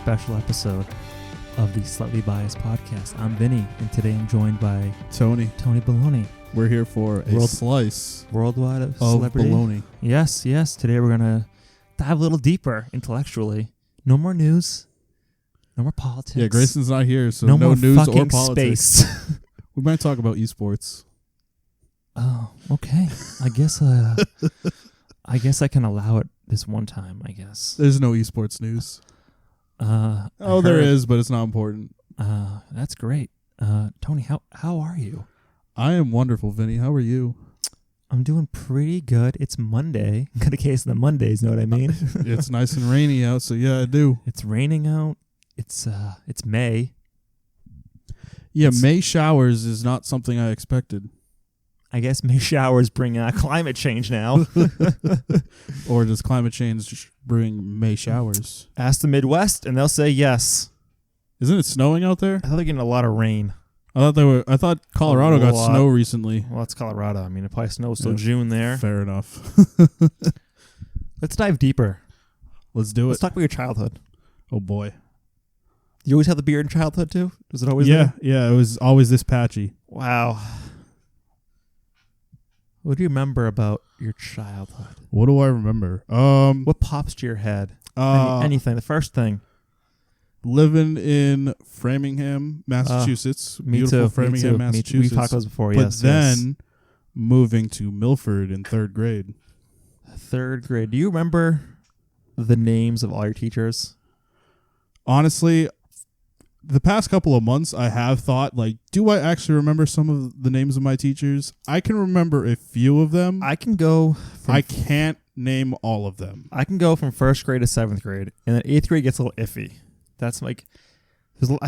special episode of the Slightly Biased Podcast. I'm Vinny, and today I'm joined by Tony Bologna. We're here for a slice worldwide of of celebrity. bologna. Yes. Today we're going to dive a little deeper intellectually. No more news. No more politics. Yeah, Grayson's not here, so no no more news or fucking politics. space. We might talk about esports. Oh, okay. I guess I can allow it this one time, I guess. There's no esports news. There is, but it's not important. That's great. Tony, how are you? I am wonderful, Vinny. How are you? I'm doing pretty good. It's Monday. Got a case of the Mondays, know what I mean? It's nice and rainy out, so yeah, I do. It's raining out. It's May. Yeah, May showers is not something I expected. I guess May showers bring climate change now. Or does climate change bring May showers? Ask the Midwest, and they'll say yes. Isn't it snowing out there? I thought they're getting a lot of rain. I thought Colorado got snow recently. Well, it's Colorado. I mean, it probably snows till June there. Fair enough. Let's dive deeper. Let's do it. Let's talk about your childhood. Oh, boy. You always have the beard in childhood, too? Was it always there? Yeah, it was always this patchy. Wow. What do you remember about your childhood? What do I remember? What pops to your head? Anything. The first thing. Living in Framingham, Massachusetts. Beautiful Framingham, Massachusetts. We've talked about this before, but yes. then moving to Milford in third grade. Third grade. Do you remember the names of all your teachers? Honestly, the past couple of months, I have thought, do I actually remember some of the names of my teachers? I can remember a few of them. I can't name all of them. I can go from first grade to seventh grade, and then eighth grade gets a little iffy. That's I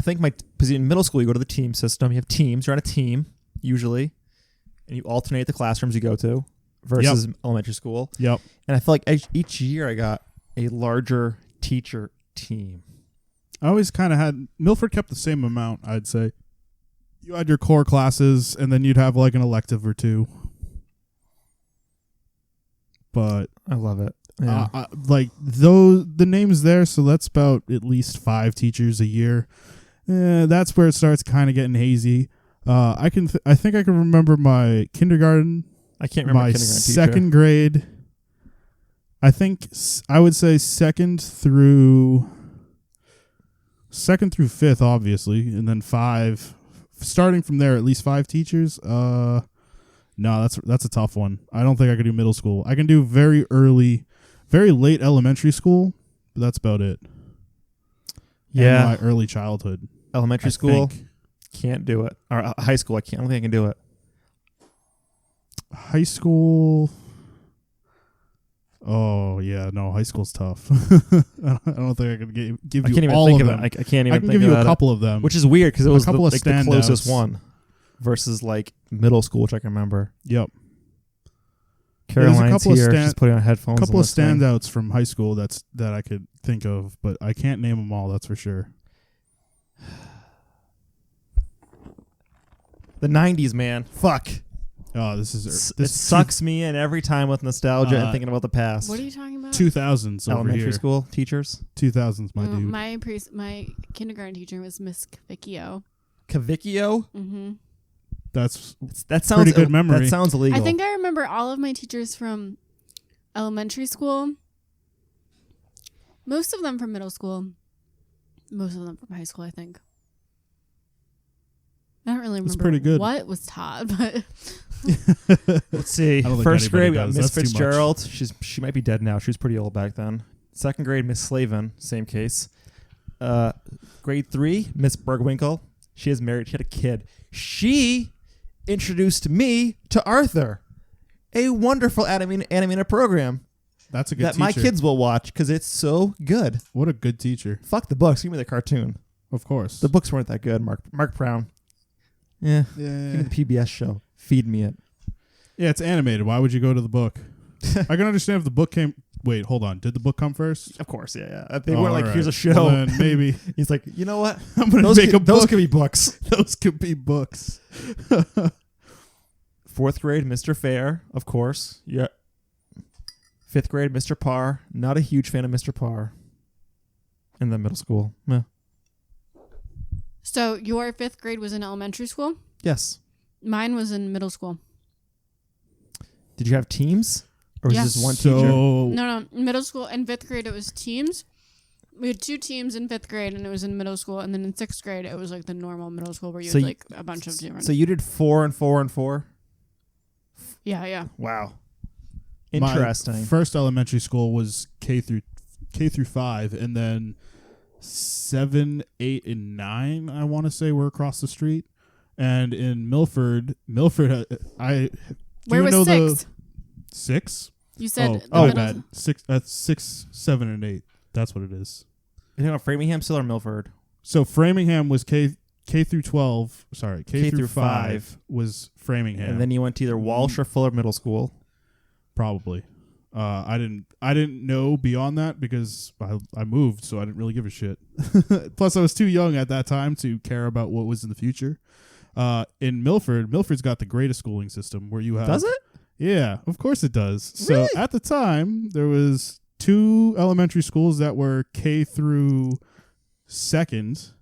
think because in middle school, you go to the team system. You have teams. You're on a team, usually, and you alternate the classrooms you go to versus elementary school. Yep. And I feel like each year I got a larger teacher team. I always kind of had... Milford kept the same amount, I'd say. You had your core classes, and then you'd have an elective or two. But... I love it. Yeah. The names there, so that's about at least 5 teachers a year. That's where it starts kind of getting hazy. I think I can remember my kindergarten. I can't remember my kindergarten second teacher. grade. I think I would say second through 5th, obviously, and then 5. Starting from there, at least 5 teachers. No, that's a tough one. I don't think I could do middle school. I can do very late elementary school, but that's about it. Yeah, and my early childhood. Elementary school, can't do it. Or high school, I don't think I can do it. High school. Oh yeah, no, high school's tough. I don't think I can give you all of them. I can't even. I can give you a couple of them, which is weird because it was the closest standouts. one versus middle school, which I can remember. Yep. Caroline's here. She's putting on headphones. A couple of standouts from high school that I could think of, but I can't name them all. That's for sure. The 90s, man. Fuck. Oh, this sucks me in every time with nostalgia and thinking about the past. What are you talking about? 2000s over Elementary here. school teachers. 2000s, my dude. My kindergarten teacher was Miss Cavicchio. Cavicchio? Mm-hmm. That sounds pretty good memory. That sounds illegal. I think I remember all of my teachers from elementary school. Most of them from middle school. Most of them from high school, I think. I don't really remember pretty good. what was taught, but... Let's see. First grade, we got Miss Fitzgerald. She might be dead now. She was pretty old back then. Second grade, Miss Slavin. Same case. Grade 3, Miss Bergwinkle. She is married. She had a kid. She introduced me to Arthur, a wonderful animated program. That's a good that teacher. My kids will watch because it's so good. What a good teacher. Fuck the books. Give me the cartoon. Of course. The books weren't that good. Mark Brown. Yeah. Give me the PBS show. Feed me it. Yeah, it's animated. Why would you go to the book? I can understand if the book came... Wait, hold on. Did the book come first? Of course, yeah. They weren't like, here's a show. Well, then maybe. He's like, you know what? I'm going to make a book. Those could be books. Those could be books. Fourth grade, Mr. Fair, of course. Yeah. Fifth grade, Mr. Parr. Not a huge fan of Mr. Parr. And then middle school. Yeah. So your 5th grade was in elementary school? Yes. Mine was in middle school. Did you have teams? Or was it just one teacher? No. Middle school and 5th grade, it was teams. We had 2 teams in 5th grade, and it was in middle school. And then in 6th grade, it was like the normal middle school where you had like a bunch of different. So you did 4 and 4 and 4? Yeah. Wow. Interesting. My first elementary school was K through 5, and then 7, 8, and 9, I want to say, were across the street. And in Milford, Where was 6? 6? You said my bad. 6, 7, and 8. That's what it is. You think about Framingham still or Milford? So Framingham was K through 12. Sorry, K through 5 was Framingham. And then you went to either Walsh or Fuller Middle School. Probably. I didn't know beyond that because I moved, so I didn't really give a shit. Plus, I was too young at that time to care about what was in the future. In Milford's got the greatest schooling system where you have. Does it? Yeah, of course it does. Really? So at the time, there was 2 elementary schools that were K through 2nd.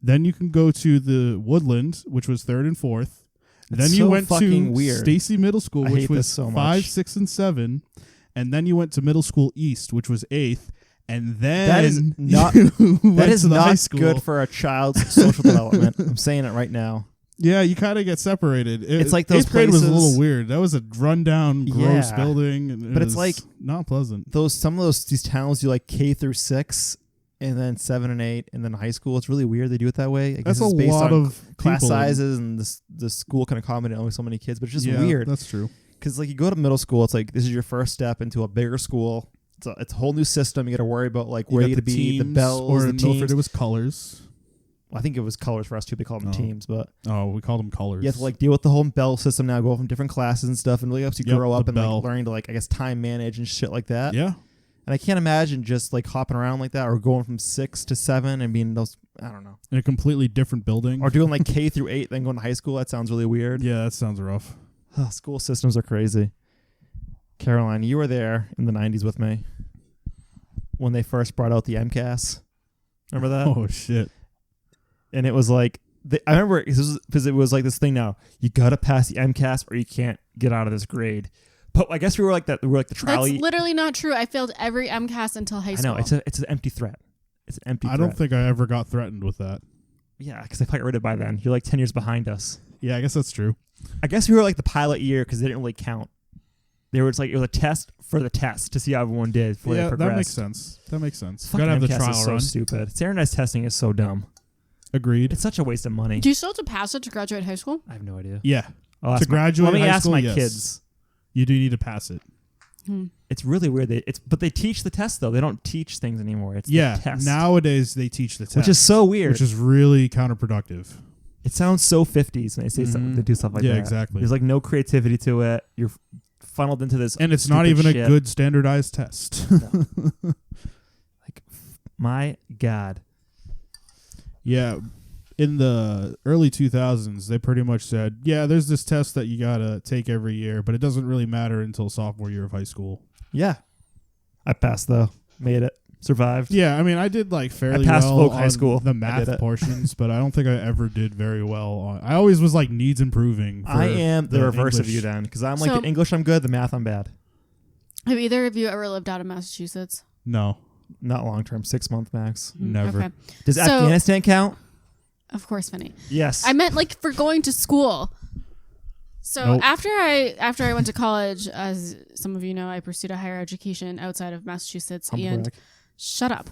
Then you can go to the Woodland, which was 3rd and 4th. Then you went to Stacy Middle School, which was 5, 6, and 7. And then you went to Middle School East, which was 8th. And then that is not good for a child's social development. I'm saying it right now. Yeah, you kind of get separated. It's like those 8th grade was a little weird. That was a rundown, gross Yeah. building, and But it's like not pleasant. These towns do like K through 6, and then 7 and 8, and then high school. It's really weird they do it that way. I guess That's it's a based lot on of class people. sizes, and the school can accommodate only so many kids. But it's just Yeah, weird That's true. because like you go to middle school, it's like this is your first step into a bigger school. It's a whole new system. You got to worry about like where you to be, the bells, or the in teams. Milford it was colors. Well, I think it was colors for us too. They called them teams, but we called them colors. you have to like deal with the whole bell system now. Go from different classes and stuff, and really helps you grow up and like learning to like I guess time manage and shit like that. Yeah. And I can't imagine just like hopping around like that or going from 6 to 7 and being those, I don't know. In a completely different building. Or doing like K through 8, then going to high school. That sounds really weird. Yeah, that sounds rough. School systems are crazy. Caroline, you were there in the 90s with me when they first brought out the MCAS. Remember that? Oh, shit. And it was like, I remember because it was like this thing now. You got to pass the MCAS or you can't get out of this grade. But I guess we were like that. We were like the trial. That's literally not true. I failed every MCAS until high school. I know. It's an empty threat. It's an empty threat. I don't think I ever got threatened with that. Yeah, because I probably read it by then. You're like 10 years behind us. Yeah, I guess that's true. I guess we were like the pilot year because they didn't really count. They were just like, it was a test for the test to see how everyone did before they progressed. That makes sense. Fucking Gotta have the MCAS trial is so run. stupid. Standardized testing is so dumb. Agreed. It's such a waste of money. Do you still have to pass it to graduate high school? I have no idea. Yeah. To graduate let me high ask school, my yes. kids. You do need to pass it. It's really weird. But they teach the test though. They don't teach things anymore. It's the test. Nowadays they teach the test, which is so weird. Which is really counterproductive. It sounds so 50s when they say something. They do stuff like that. Yeah, exactly. There's like no creativity to it. You're funneled into this, and it's not even shit. a good standardized test. No. Like, my God. Yeah. In the early 2000s, they pretty much said, yeah, there's this test that you got to take every year, but it doesn't really matter until sophomore year of high school. Yeah. I passed, though. Made it. Survived. Yeah, I mean, I did like fairly I passed well folk on high school. The math portions, but I don't think I ever did very well on. I always was like needs improving. I am the reverse English. of you then, because I'm like in English I'm good, the math I'm bad. Have either of you ever lived out of Massachusetts? No. Not long term, 6 month max. Never. Okay. Does Afghanistan count? Of course, Vinny. Yes. I meant like for going to school. So Nope. after I went to college, as some of you know, I pursued a higher education outside of Massachusetts. Shut up.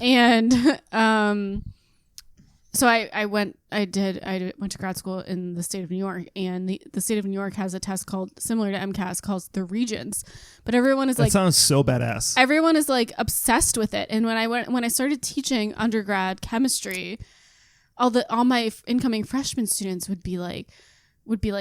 And so I went to grad school in the state of New York, and the state of New York has a test similar to MCAS called the Regents. But everyone is that sounds so badass. Everyone is like obsessed with it. And when I started teaching undergrad chemistry, all my incoming freshman students would be like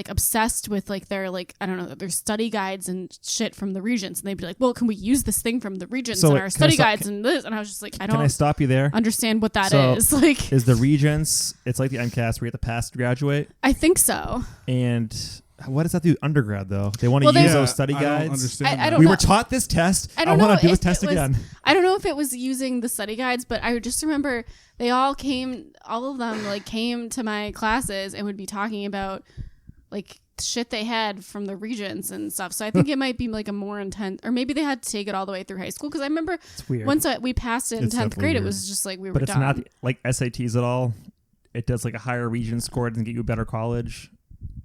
obsessed with like their like I don't know their study guides and shit from the Regents, and they'd be like, well, can we use this thing from the Regents in our study guides and this? And I was just like, Can I stop you there? Understand what that is. Like, is the Regents? It's like the MCAS where you have to pass to graduate. I think so. And What does that do undergrad though? They want to use those study guides. I don't understand. I don't we know. were taught this test. I don't want know to do if this test it was- again. I don't know if it was using the study guides, but I just remember all of them like came to my classes and would be talking about like shit they had from the regents and stuff. So I think it might be like a more intense, or maybe they had to take it all the way through high school. Because I remember It's weird. once we passed it in It's 10th definitely grade, it weird. was just like we were But it's done. not like SATs at all. It does like a higher region score and get you a better college,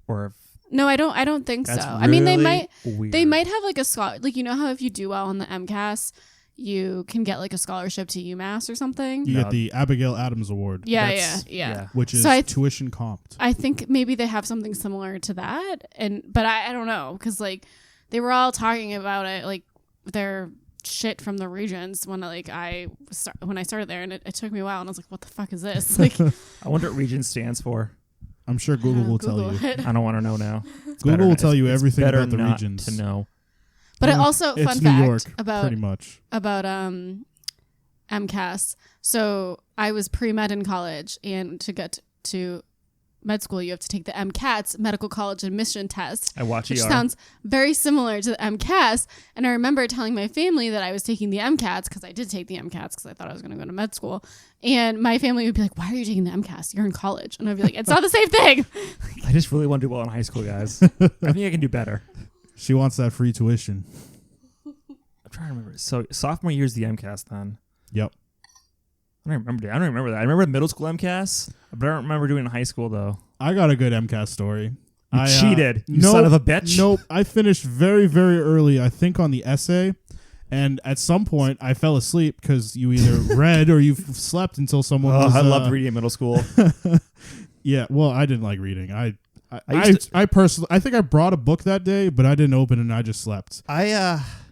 or No, I don't think so. that's I mean, they really might weird. they might have like a like you know how if you do well on the MCAS, you can get like a scholarship to UMass or something. You No. get the Abigail Adams Award. Yeah. yeah. Which is So tuition comped. I think maybe they have something similar to that, but I don't know because like they were all talking about it like their shit from the regions when I started there, and it took me a while, and I was like, what the fuck is this? Like, I wonder what region stands for. I'm sure Google will tell you. it. I don't want to know now. Google will tell you It's everything better about the not regions. to know. But it also It's fun New fact York, about pretty much. MCAS. So I was pre-med in college, and to get to med school, you have to take the MCATS, Medical College Admission Test, I watch which ER. sounds very similar to the MCAS. And I remember telling my family that I was taking the MCATs because I did take the MCATs because I thought I was going to go to med school. And my family would be like, why are you taking the MCAS? You're in college. And I'd be like, it's not the same thing. I just really want to do well in high school, guys. I think I can do better. She wants that free tuition. I'm trying to remember. So sophomore year's the MCAS then. Yep. I don't remember that. I remember middle school MCAS, but I don't remember doing it in high school though. I got a good MCAS story. You cheated, you nope, son of a bitch. Nope. I finished very, very early, I think, on the essay. And at some point, I fell asleep because you either read or you slept until someone was... I loved reading in middle school. Yeah, well, I didn't like reading. I personally, I think I brought a book that day, but I didn't open it and I just slept.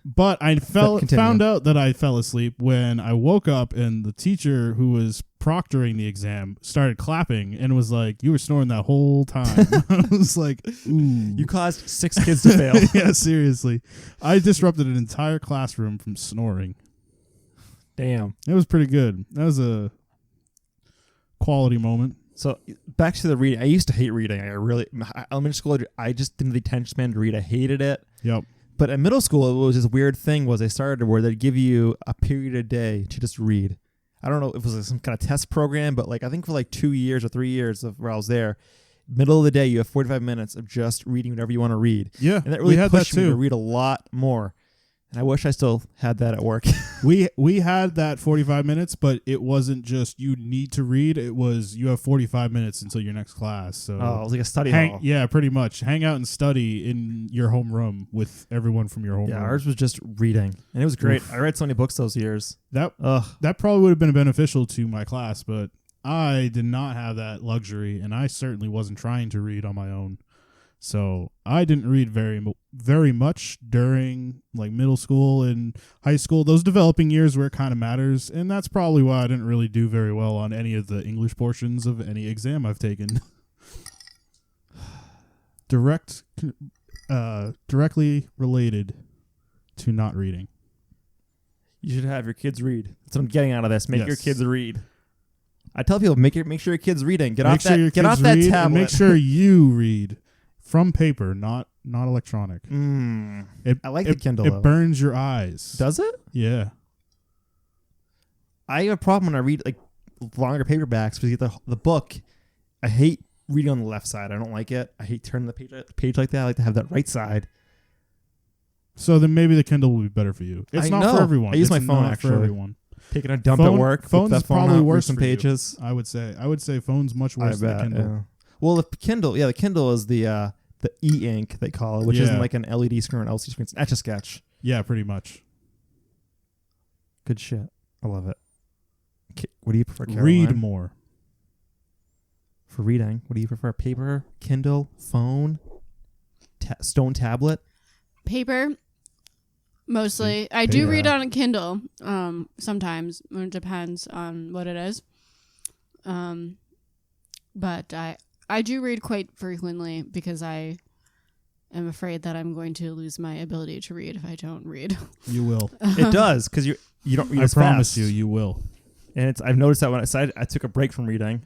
But I found out that I fell asleep when I woke up and the teacher who was proctoring the exam started clapping and was like, "You were snoring that whole time." I was like, "Ooh." You caused 6 kids to fail. Yeah, seriously. I disrupted an entire classroom from snoring. Damn. It was pretty good. That was a quality moment. So back to the reading. I used to hate reading. Elementary school, I just didn't have the attention span to read. I hated it. Yep. But in middle school, it was this weird thing was they started where they'd give you a period a day to just read. I don't know if it was like some kind of test program, but like I think for like 2 years or 3 years of where I was there, middle of the day, you have 45 minutes of just reading whatever you want to read. Yeah, And that really pushed me too. to read a lot more. And I wish I still had that at work. We had that 45 minutes, but it wasn't just you need to read. It was you have 45 minutes until your next class. So It was like a study hall. yeah, pretty much. Hang out and study in your homeroom with everyone from your homeroom. Yeah, ours was just reading. And it was great. I read so many books those years. That probably would have been beneficial to my class, but I did not have that luxury, and I certainly wasn't trying to read on my own. So I didn't read very much during like middle school and high school, those developing years where it kind of matters. And that's probably why I didn't really do very well on any of the English portions of any exam I've taken. Directly related to not reading. You should have your kids read. That's what I'm getting out of this. Make your Yes. kids read. I tell people, make sure your kids reading. Get off that read tablet. and make sure you read from paper, not electronic. I like the Kindle. It burns your eyes. Does it? Yeah. I have a problem when I read like longer paperbacks because you get the book. I hate reading on the left side. I don't like it. I hate turning the page like that. I like to have that right side. So then maybe the Kindle will be better for you. It's not for everyone. I use my It's phone not actually. for everyone. Taking a dump at work. Phone's flip that phone probably out, read worse some for you. pages. I would say phone's much I worse than bet. the Kindle. Yeah. Well, the Kindle is the e-ink they call it, which isn't like an LED screen or an LCD screen. It's an Etch-a-Sketch. Yeah, pretty much. Good shit. I love it. What do you prefer, Caroline? Read more. For reading, what do you prefer? Paper, Kindle, phone, stone tablet? Paper, mostly. I do read on a Kindle sometimes. It depends on what it is. But I do read quite frequently because I am afraid that I'm going to lose my ability to read if I don't read. You will. It does, because you don't read I as promise fast. you will. And I've noticed that when I took a break from reading,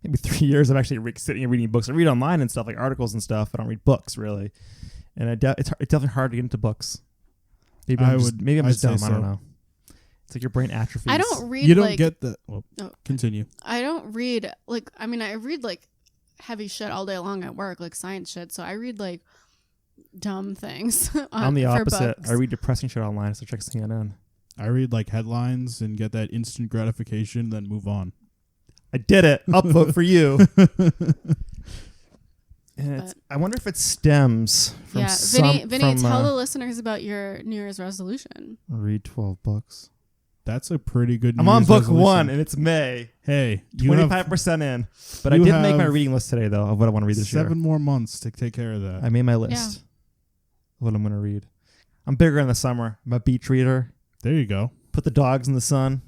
maybe 3 years of actually sitting and reading books. I read online and stuff, like articles and stuff. I don't read books really, and it's definitely hard to get into books. Maybe I'm just dumb. I don't know. It's like your brain atrophies. I don't read. You don't get the. Well, oh, continue. I don't read I read like heavy shit all day long at work, like science shit. So I read like dumb things. I'm the opposite. I read depressing shit online, so check CNN. I read like headlines and get that instant gratification, then move on. I did it. I'll vote for you. And I wonder if it stems from Vinny, tell the listeners about your New Year's resolution. Read 12 books. That's a pretty good. I'm on book 1, and it's May. Hey, 25% in. But I did make my reading list today, though, of what I want to read this year. 7 more months to take care of that. I made my list of what I'm going to read. I'm bigger in the summer. I'm a beach reader. There you go. Put the dogs in the sun,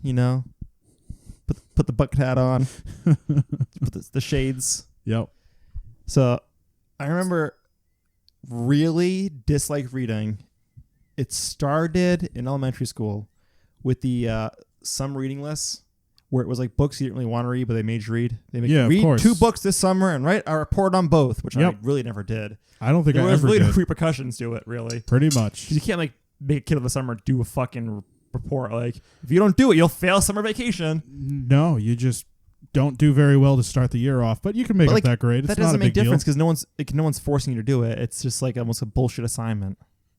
Put the bucket hat on. Put the shades. Yep. So I remember really dislike reading. It started in elementary school with the summer reading lists where it was like books you didn't really want to read, but they made you read. They make you read 2 books this summer and write a report on both, which I really never did. I don't think I ever did. There was really no repercussions to it, really. Pretty much. You can't make a kid of the summer do a fucking report. Like, if you don't do it, you'll fail summer vacation. No, you just don't do very well to start the year off, but you can make up that grade. That doesn't make difference because no one's forcing you to do it. It's just like almost a bullshit assignment.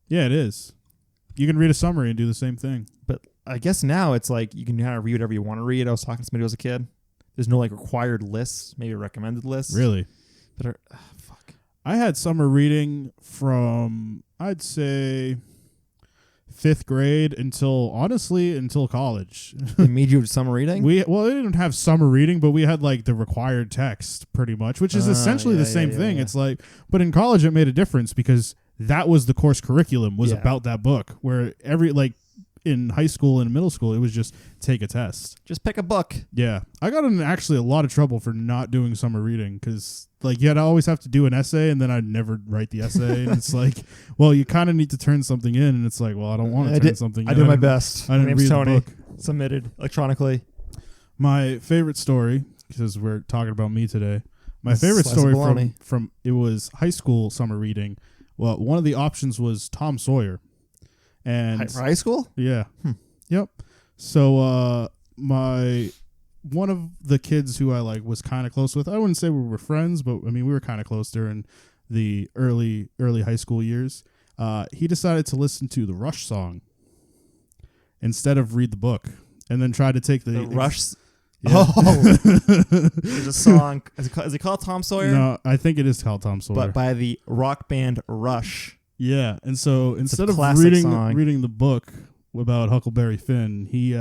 Yeah, it is. You can read a summary and do the same thing. But I guess now it's like you can kind of read whatever you want to read. I was talking to somebody who was a kid. There's no like required lists, maybe a recommended list. Really? But fuck. I had summer reading from, I'd say, 5th grade until college. They made you summer reading? We didn't have summer reading, but we had like the required text pretty much, which is essentially the same thing. Yeah. It's like, but in college it made a difference because that was the course curriculum was about that book, where in high school and middle school, it was just take a test. Just pick a book. Yeah. I got in actually a lot of trouble for not doing summer reading because like I'd always have to do an essay and then I'd never write the essay. And it's like, well, you kind of need to turn something in. And it's like, well, I don't want to turn something in. I did my best. I didn't read Tony. the book. Submitted electronically. My favorite story, because we're talking about me today, my favorite story from it was high school summer reading. Well, one of the options was Tom Sawyer. And for high school? Yeah. Yep. So one of the kids who I was kind of close with, I wouldn't say we were friends, but I mean we were kind of close during the early high school years. He decided to listen to the Rush song instead of read the book, and then try to take the Rush. Yeah. Oh, there's a song. Is it called Tom Sawyer? No, I think it is called Tom Sawyer, but by the rock band Rush. Yeah, and so instead of reading the book about Huckleberry Finn, he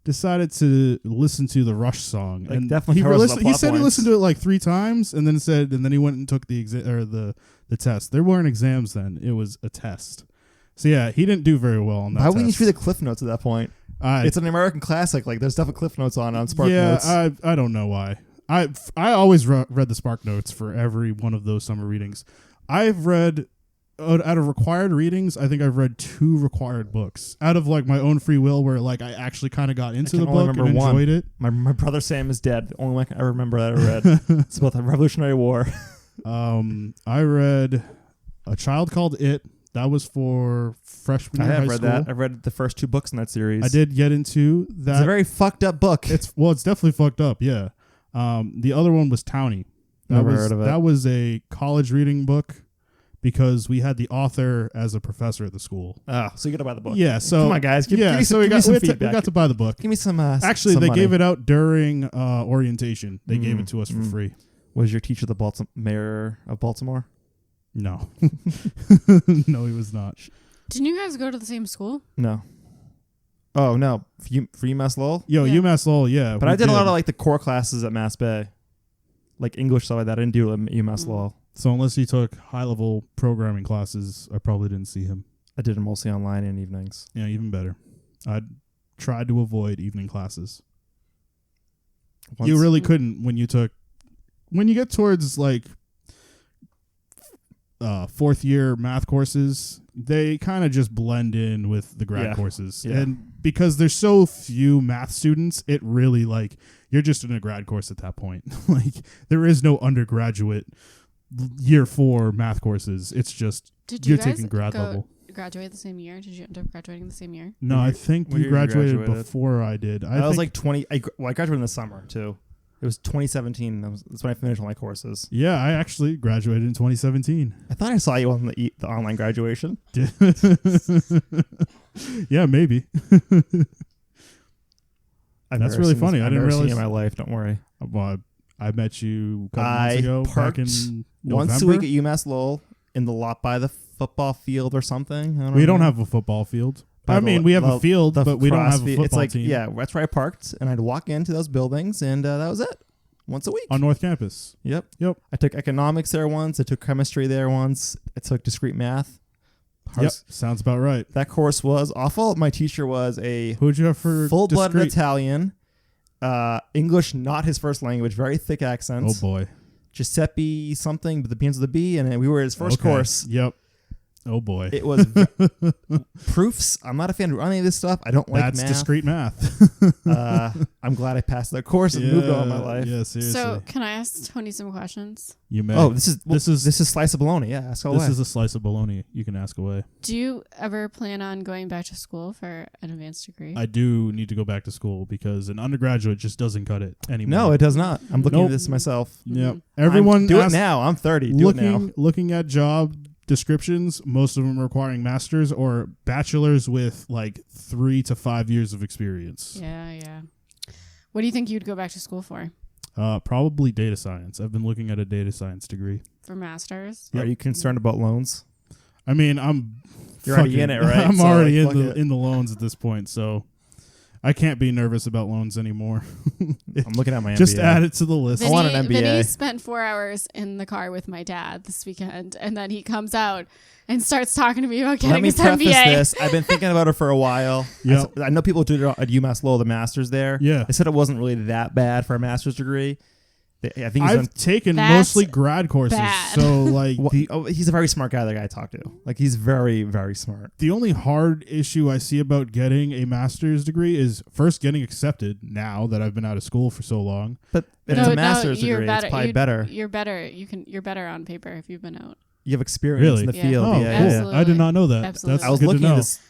decided to listen to the Rush song. Like and definitely he said he listened to it like 3 times, and then he went and took the the test. There weren't exams then; it was a test. So yeah, he didn't do very well on that. Why wouldn't you read the Cliff Notes at that point? It's an American classic. Like there's definitely Cliff Notes on Spark Notes. Yeah, I don't know why. I always read the Spark Notes for every one of those summer readings. I've read. Out of required readings, I think I've read 2 required books out of my own free will, where I actually kind of got into the book and enjoyed it. My brother Sam is dead. The only one I remember that I read. It's about the Revolutionary War. I read A Child Called It. That was for freshman year high school. I have read that. I've read the first 2 books in that series. I did get into that. It's a very fucked up book. It's definitely fucked up. Yeah. The other one was Townie. Never heard of it. That was a college reading book. Because we had the author as a professor at the school. Oh, so you got to buy the book. Yeah, so come on, guys. Give me so we got to buy the book. Give me some. Actually, some they money. gave it out during orientation. They gave it to us for free. Was your teacher the mayor of Baltimore? No, no, he was not. Didn't you guys go to the same school? No. Oh no, for UMass Lowell. UMass Lowell. Yeah, but I did a lot of the core classes at Mass Bay, like English stuff like that. I didn't do it at UMass Lowell. So unless he took high-level programming classes, I probably didn't see him. I did it mostly online in evenings. Yeah, even better. I tried to avoid evening classes. You really couldn't when you get towards 4th year math courses, they kind of just blend in with the grad courses. Yeah. And because there's so few math students, it really like you're just in a grad course at that point. Like there is no undergraduate year 4 math courses. It's just you're taking grad level. Graduate the same year? Did you end up graduating the same year? No, I think you graduated before I did. I was like 20. I graduated in the summer too. It was 2017. That's when I finished all my courses. Yeah, I actually graduated in 2017. I thought I saw you on the online graduation. Yeah, maybe. That's really funny. I didn't realize seen in my life. Don't worry. Well, I met you a couple months ago. Back in November. Once a week at UMass Lowell in the lot by the football field or something. We don't have a football field. I mean, we have a field, but we don't have a football team. Yeah, that's where I parked, and I'd walk into those buildings, and that was it. Once a week. On North Campus. Yep. I took economics there once. I took chemistry there once. I took discrete math. Yep, sounds about right. That course was awful. My teacher was a who'd you have for full-blooded Italian. English not his first language. Very thick accents. Oh boy. Giuseppe something, but the begins with a B, and we were his first course. Yep. Oh boy. It was proofs. I'm not a fan of any of this stuff. I don't like math. That's discrete math. I'm glad I passed that course and moved on in my life. Yeah, seriously. So can I ask Tony some questions? You may. Oh, this is Slice of Bologna. Yeah, ask away. This is a slice of bologna. You can ask away. Do you ever plan on going back to school for an advanced degree? I do need to go back to school because an undergraduate just doesn't cut it anymore. No, it does not. I'm looking at this myself. Yep. Everyone do it now. I'm 30. Do it now. Looking at job descriptions, most of them requiring masters or bachelors with like 3 to 5 years of experience. Yeah. What do you think you'd go back to school for? Probably data science. I've been looking at a data science degree. For masters? Yep. Are you concerned about loans? I mean, you're already in it, right? I'm already in the loans at this point, so I can't be nervous about loans anymore. I'm looking at my MBA. Just add it to the list. I want an MBA. Vinny spent 4 hours in the car with my dad this weekend, and then he comes out and starts talking to me about getting his MBA. Let me preface this. I've been thinking about it for a while. Yep. I know people do it at UMass Lowell, the masters there. Yeah. They said it wasn't really that bad for a master's degree. I think I've taken mostly grad courses, bad. so like he's a very smart guy. The guy I talked to, like he's very, very smart. The only hard issue I see about getting a master's degree is first getting accepted. Now that I've been out of school for so long, but it's a master's degree. It's probably better. You're better. You're better on paper if you've been out. You have experience in the field. Oh, yeah, cool. I did not know that. Absolutely. I was looking at this.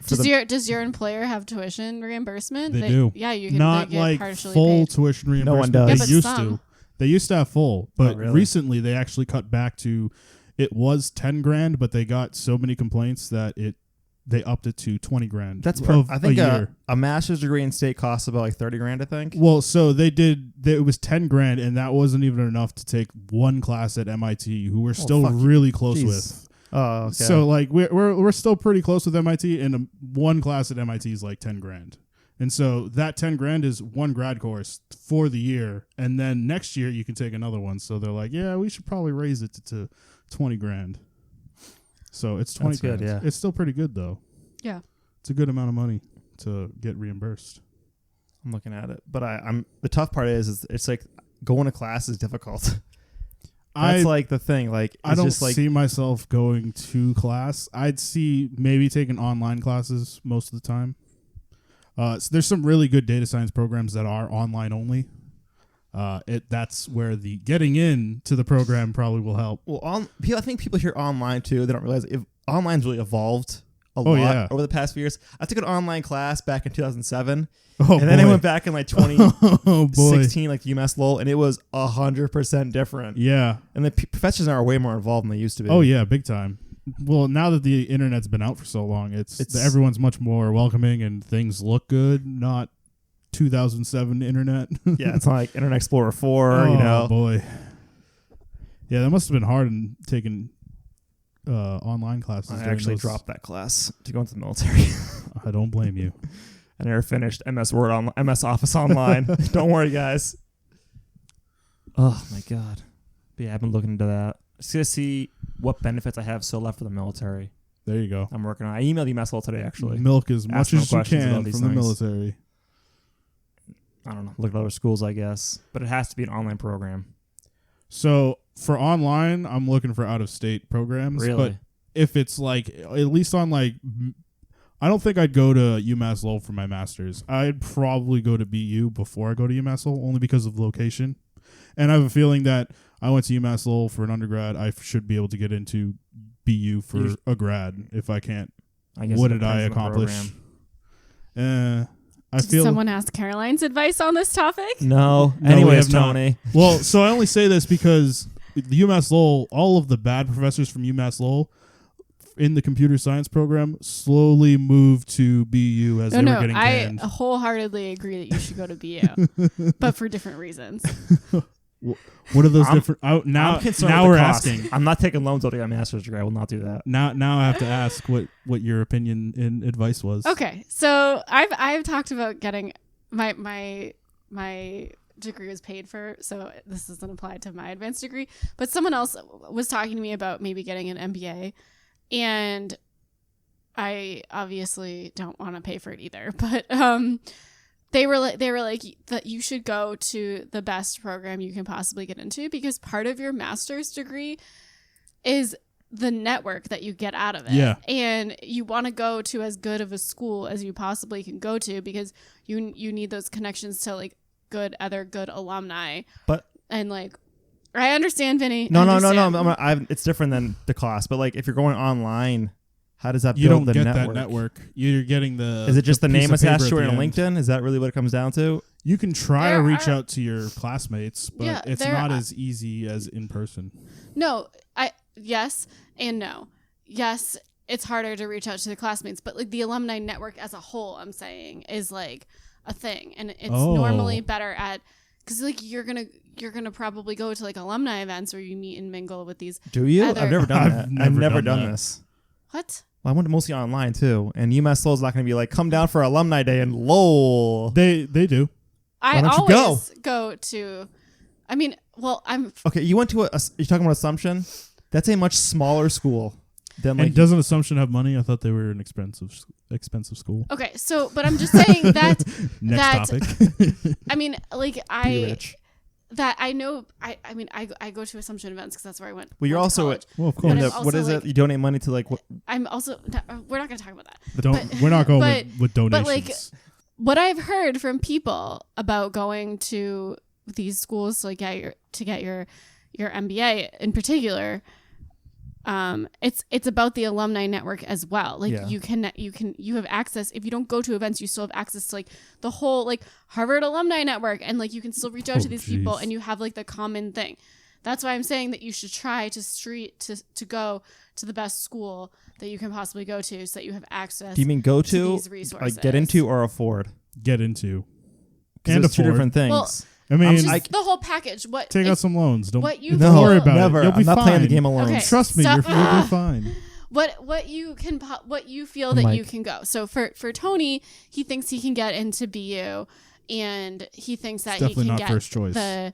Does your employer have tuition reimbursement? They do. Yeah, you can. Not get like partially full paid. tuition reimbursement. No one does. They used to. They used to have full, but really? Recently they actually cut back to. It was $10,000, but they got so many complaints that they upped it to $20,000. That's I think a year. A master's degree in state costs about like $30,000. I think. Well, so they did. It was $10,000, and that wasn't even enough to take one class at MIT, who we're still really close with. Oh, okay. So like we're still pretty close with MIT, and one class at MIT is like $10,000. And so that $10,000 is one grad course for the year, and then next year you can take another one. So they're like, yeah, we should probably raise it to $20,000. So it's $20,000. That's good, yeah. It's still pretty good though. Yeah, it's a good amount of money to get reimbursed. I'm looking at it, but I'm the tough part is it's like going to class is difficult. That's like the thing. Like I don't just like, see myself going to class. I'd see maybe taking online classes most of the time. So there's some really good data science programs that are online only. That's where the getting in to the program probably will help. Well, I think people hear online too. They don't realize online's really evolved a lot over the past few years. I took an online class back in 2007, and then I went back in like 2016, like UMass Lowell, and it was 100% different. Yeah, and the professors are way more involved than they used to be. Oh yeah, big time. Well, now that the internet's been out for so long, it's everyone's much more welcoming and things look good. Not 2007 internet. Yeah, it's not like Internet Explorer 4. Oh boy. Yeah, that must have been hard in taking online classes. I actually dropped that class to go into the military. I don't blame you. I never finished MS Office online. Don't worry, guys. Oh my god. But yeah, I've been looking into that. Just to see what benefits I have still left for the military. There you go. I'm working on it. I emailed UMass Lowell today, actually. Milk as much as you can from the military. I don't know. Look at other schools, I guess. But it has to be an online program. So for online, I'm looking for out-of-state programs. Really? But if it's like, at least on like I don't think I'd go to UMass Lowell for my master's. I'd probably go to BU before I go to UMass Lowell, only because of location. And I have a feeling that I went to UMass Lowell for an undergrad. I should be able to get into BU for a grad if I can't. I guess what did I accomplish? Did feel someone ask Caroline's advice on this topic? No. No, Anyways, we have Tony. Well, so I only say this because the UMass Lowell, all of the bad professors from UMass Lowell in the computer science program slowly moved to BU as they were getting canned. I wholeheartedly agree that you should go to BU, but for different reasons. What are those different? Now we're asking. I'm not taking loans out to get a master's degree. I will not do that. Now I have to ask what your opinion and advice was. Okay, so I've talked about getting my degree was paid for, so this doesn't apply to my advanced degree. But someone else was talking to me about maybe getting an MBA, and I obviously don't want to pay for it either. But they were like that you should go to the best program you can possibly get into, because part of your master's degree is the network that you get out of it. Yeah. And you want to go to as good of a school as you possibly can go to, because you need those connections to like other good alumni. But and like I understand, Vinny. No. It's different than the class. But like if you're going online, how does that build you don't the get network? that network. You're getting the. Is it just the piece name of paper attached at to it the on end. LinkedIn? Is that really what it comes down to? You can try to There reach are- out to your classmates, but Yeah, it's there not are- as easy as in person. No, yes and no. Yes, it's harder to reach out to the classmates, but like the alumni network as a whole, I'm saying, is like a thing, and it's normally better at, because like you're gonna probably go to like alumni events where you meet and mingle with these. Do you? Other- I've never done that. I've never done that. this. What? Well, I went mostly online too, and UMass Lowell's not going to be like, come down for alumni day in Lowell. They do. I don't you always go to. I mean, well, I'm. Okay, you went to you're talking about Assumption. That's a much smaller school than like. And doesn't Assumption have money? I thought they were an expensive school. Okay, so but I'm just saying that. Next topic. I mean, like Be rich. that I know. I mean, I go to Assumption events because that's where I went. Well, you're went to also college. Well, of course. But I'm what also, is like- it? You donate money to like what? I'm also. We're not going to talk about that. We're not going but- with donations. but, like, what I've heard from people about going to these schools to get your MBA in particular, it's about the alumni network as well. Like Yeah. you have access. If you don't go to events, you still have access to like the whole like Harvard alumni network, and like you can still reach out to these people, and you have like the common thing. That's why I'm saying that you should try to go to the best school that you can possibly go to, so that you have access. Do you mean go to these resources? like get into or afford? Get into. 'Cause And there's two afford. different things. Well, I mean, Just the whole package. What take out some loans. Don't what you don't feel- worry about never. it. You'll be I'm not fine. playing the game alone. Okay. Trust me, Stop. you'll be fine. what you feel that Mike. you can go. So for Tony, he thinks he can get into BU, and he thinks that he definitely can not get first choice. the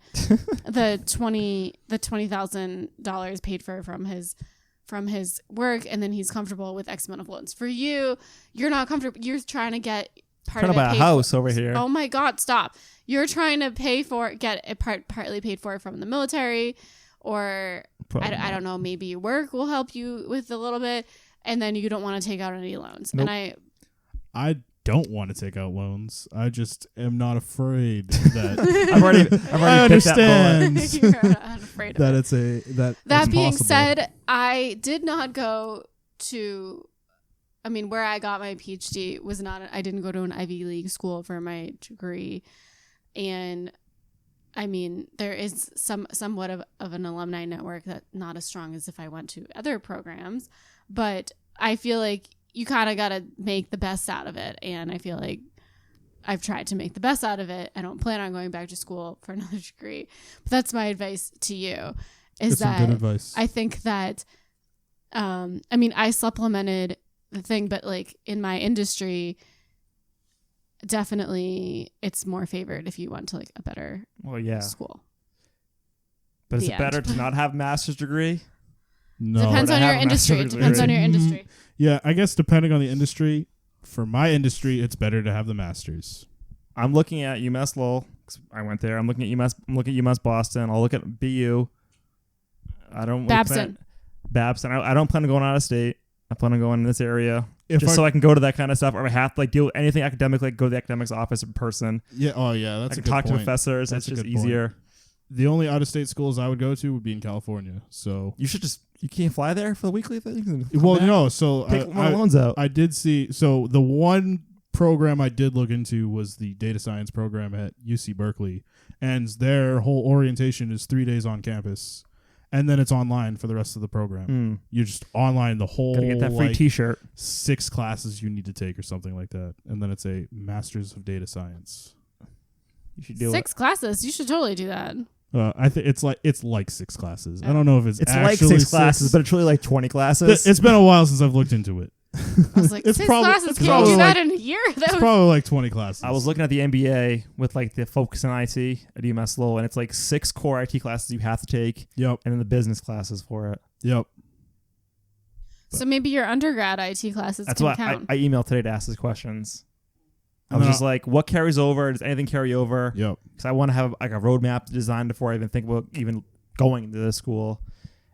$20,000 paid from his work, and then he's comfortable with X amount of loans. For you, you're not comfortable. You're trying to get part Trying of to it buy a paid house for. over here. Oh my God, stop! You're trying to get it partly paid for from the military, or Probably I don't know. Maybe your work will help you with a little bit, and then you don't want to take out any loans. Nope. And I don't want to take out loans. I just am not afraid that I've already I bit that bullet. understand you're not afraid of that it. it's that. That it's being possible. said, I did not go to. I mean, where I got my PhD was not. I didn't go to an Ivy League school for my degree, and I mean, there is somewhat of an alumni network that not as strong as if I went to other programs, but I feel like you kind of got to make the best out of it, and I feel like I've tried to make the best out of it. I don't plan on going back to school for another degree, but that's my advice to you. Is That's some that good advice. I think that, I mean, I supplemented the thing, but like in my industry, definitely it's more favored if you went to like a better Well, yeah. school. But is The it better end. to not have a master's degree? No. Depends Or on to your have a industry. It master's depends on degree. your industry. Yeah, I guess depending on the industry. For my industry, it's better to have the master's. I'm looking at UMass Lowell. 'Cause I went there. I'm looking at UMass. I'm looking at UMass Boston. I'll look at BU. I don't. Babson. Babson. I don't plan on going out of state. I plan on going in this area. so I can go to that kind of stuff, or I have to like deal with anything academic, like go to the academics office in person. Yeah. Oh yeah, that's I a can good talk point. to professors. That's it's a just good point. easier. The only out-of-state schools I would go to would be in California. So You can't fly there for the weekly things. well, no. So take one of the loans out. I did see. So the one program I did look into was the data science program at UC Berkeley, and their whole orientation is 3 days on campus, and then it's online for the rest of the program. You're just online the whole. Gotta get that free T-shirt. 6 classes you need to take or something like that, and then it's a Masters of Data Science. You should do 6 classes. You should totally do that. I think it's like 6 classes. I don't know if it's like actually 6 classes, but it's really like 20 classes. It's been a while since I've looked into it. I was like, It's 6 probably- classes. it's Can you probably do like- that in a year? It's probably like 20 classes. I was looking at the MBA with like the focus in IT at UMass Lowell, and it's like 6 core IT classes you have to take, Yep. and then the business classes for it. Yep. So maybe your undergrad IT classes That's can why count. I emailed today to ask these questions. I And was then just like, what carries over? Does anything carry over? Yep. Because I want to have like a roadmap designed before I even think about even going to this school.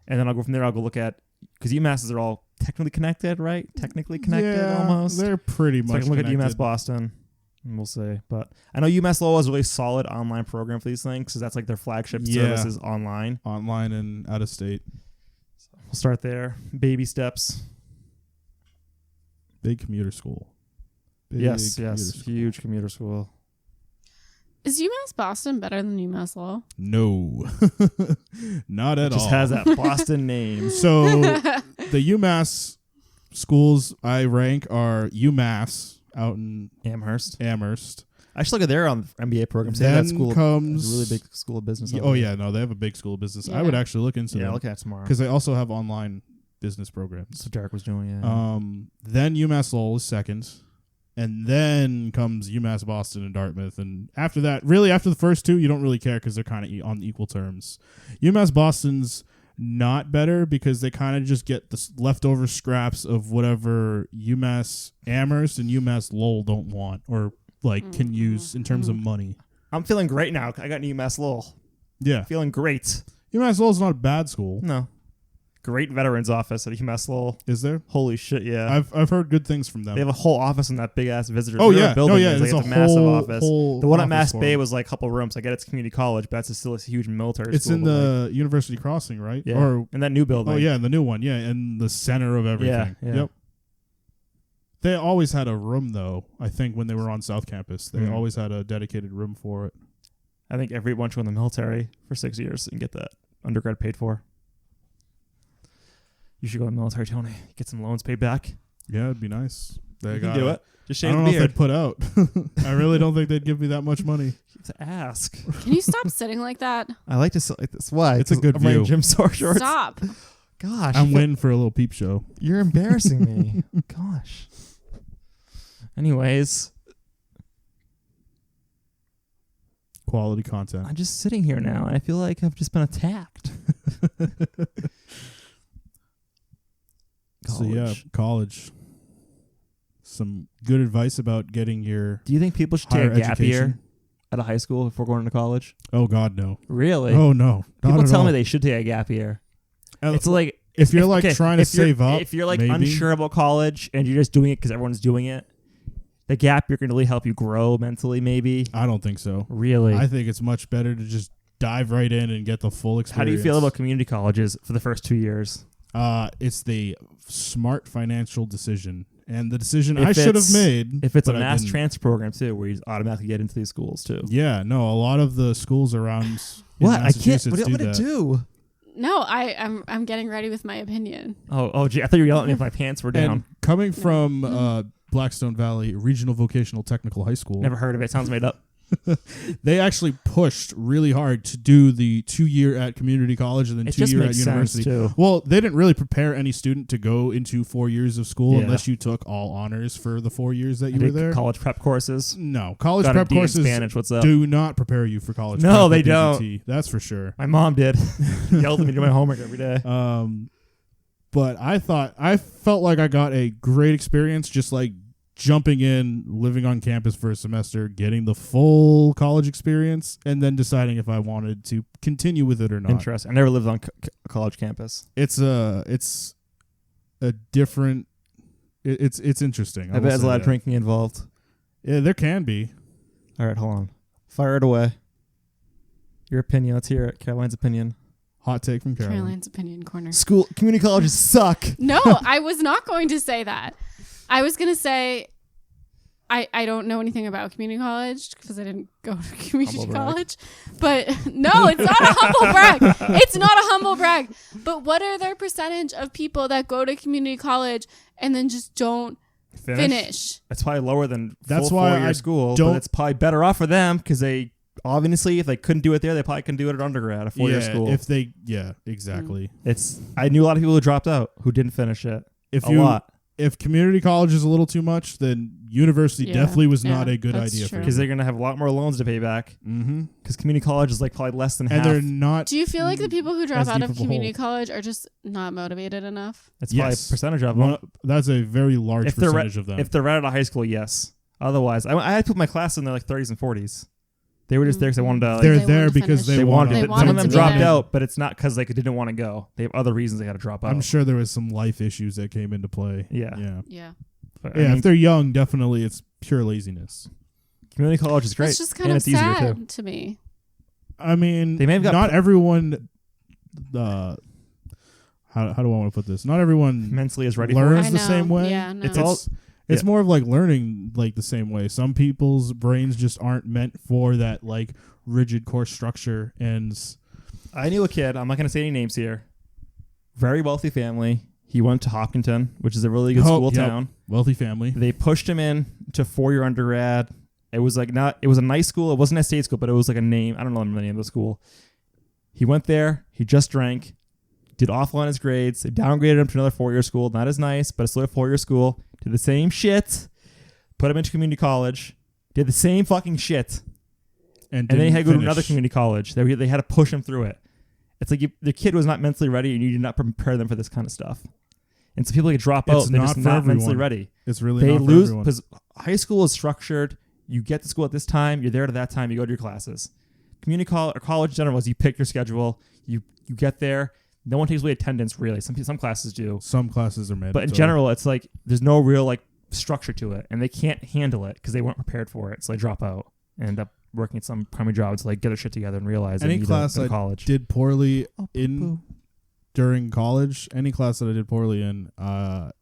And then I'll go from there. I'll go look at, because UMasses are all technically connected, right? Technically connected almost. They're pretty So much I can look connected. at UMass Boston, and we'll see. But I know UMass Lowell has a really solid online program for these things, because that's like their flagship services online. Online and out of state. So we'll start there. Baby steps. Big commuter school. Big Yes, commuter school. huge commuter school. Is UMass Boston better than UMass Lowell? No. Not at all. Just has that Boston name. So the UMass schools I rank are UMass out in Amherst. I should look at their MBA program. Say Then that school comes is a really big school of business. Oh yeah, no, they have a big school of business. I Yeah. would actually look into Yeah, them look at it tomorrow. because they also have online business programs. That's what Derek was doing. Yeah. Then UMass Lowell is second, and then comes UMass Boston and Dartmouth, and after that, really after the first 2, you don't really care because they're kind of on equal terms. UMass Boston's not better because they kind of just get the leftover scraps of whatever UMass Amherst and UMass Lowell don't want or like can use in terms of money. I'm feeling great now. I got an UMass Lowell. Yeah, Feeling great. UMass Lowell's not a bad school. No. Great veterans office at UMass Lowell. Is there? Holy shit, yeah. I've heard good things from them. They have a whole office in that big ass visitor Oh building. yeah, It's, it's like, a it's a massive whole office. The one at office Mass for Bay them. was like a couple rooms. I get it's community college, but it's still a huge military It's school. in the University Crossing, right? yeah, Or in that new building. oh yeah, the new one, yeah, in the center of everything. Yeah. Yep. They always had a room though. I think when they were on South Campus, they always had a dedicated room for it. I think everyone should go in the military for 6 years and get that undergrad paid for. You should go in the military, Tony. Get some loans paid back. Yeah, it'd be nice. They You can got do it. Just I shave don't the know if beard. they'd put out. I really don't think they'd give me that much money. To ask. Can you stop sitting like that? I like to sit like this. Why? It's a 'Cause good I'm wearing view. gym shorts. Stop. Gosh. I'm waiting for a little peep show. You're embarrassing me. Gosh. Anyways, Quality content. I'm just sitting here now, and I feel like I've just been attacked. So yeah, college. Some good advice about getting your Do you think people should take higher a gap year education. out of high school before going into college? Oh God, no. Really? Oh no. Not People at tell all. me they should take a gap year. It's like if you're like trying to save up, if you're like maybe. unsure about college and you're just doing it because everyone's doing it, the gap year can really help you grow mentally. Maybe. I don't think so. Really? I think it's much better to just dive right in and get the full experience. How do you feel about community colleges for the first 2 years? It's the smart financial decision and the decision If I should have it's- made. If it's a but I mass didn't. transfer program too, where you automatically get into these schools too. Yeah, no, a lot of the schools around in What? I can't. Massachusetts What am I do gonna that. do? No, I'm getting ready with my opinion. Oh, gee, I thought you were yelling at me if my pants were down. And coming from Blackstone Valley Regional Vocational Technical High School, Never heard of it. Sounds made up. they actually pushed really hard to do the 2-year at community college and then It just 2-year at makes sense university. too. Well, they didn't really prepare any student to go into 4 years of school Yeah. unless you took all honors for the 4 years that I you were did there. college prep courses. No, college Got a prep D in courses Spanish. What's up? do not prepare you for college. No, prep they or BGT. That's for sure. My mom did. Yelled at me to do my homework every day. But I felt like I got a great experience just like jumping in, living on campus for a semester, getting the full college experience, and then deciding if I wanted to continue with it or not. Interesting. I never lived on a college campus. It's a different it's interesting. I bet there's a lot of drinking involved. Yeah, there can be. All right, hold on. Fire it away. Your opinion. Let's hear it. Caroline's opinion. Hot take from Caroline. Caroline's opinion corner. Community colleges suck. No, I was not going to say that. I was going to say I don't know anything about community college because I didn't go to community college. But no, it's not a humble brag. It's not a humble brag. But what are their percentage of people that go to community college and then just don't finish? That's probably lower than That's full why 4-year school. But it's probably better off for them because they obviously, if they couldn't do it there, they probably can do it at undergrad, a 4-year school. Exactly. I knew a lot of people who dropped out who didn't finish it. If community college is a little too much, then university definitely was not a good idea for you. Because they're going to have a lot more loans to pay back. Because community college is like probably less than half. And they're not. Do you feel like the people who drop out of community college are just not motivated enough? That's probably a percentage of them. That's a very large percentage of them. If they're right out of high school, yes. Otherwise, I had to put my class in their like 30s and 40s. They were just there because they wanted to. They're there because they wanted. Some of them dropped out, but it's not because they didn't want to go. They have other reasons they had to drop out. I'm sure there was some life issues that came into play. Yeah. But, if they're young, definitely it's pure laziness. Community college is great. It's just kind of sad to me. I mean, they may have not everyone. How do I want to put this? Not everyone mentally is ready learns for it. the same way. Yeah, no. It's more of like learning like the same way. Some people's brains just aren't meant for that like rigid course structure. And I knew a kid. I'm not going to say any names here. Very wealthy family. He went to Hopkinton, which is a really good school town. Wealthy family. They pushed him in to 4-year undergrad. It was like it was a nice school. It wasn't a state school, but it was like a name. I don't know the name of the school. He went there. He just drank. Did awful on his grades. They downgraded him to another 4-year school. Not as nice, but it's still a 4-year school. Did the same shit. Put him into community college. Did the same fucking shit. And then he had to go to another community college. They had to push him through it. It's like the kid was not mentally ready, and you did not prepare them for this kind of stuff. And so people get drop out, and they're just not mentally ready. It's really not for everyone. Because high school is structured. You get to school at this time. You're there at that time. You go to your classes. Community college or college in general is you pick your schedule. You get there. No one takes away attendance, really. Some classes do. Some classes are mandatory. But in general, it's like there's no real like structure to it, and they can't handle it because they weren't prepared for it. So they drop out and end up working at some crummy job to like get their shit together and realize any class I college. Did poorly during college. Any class that I did poorly in,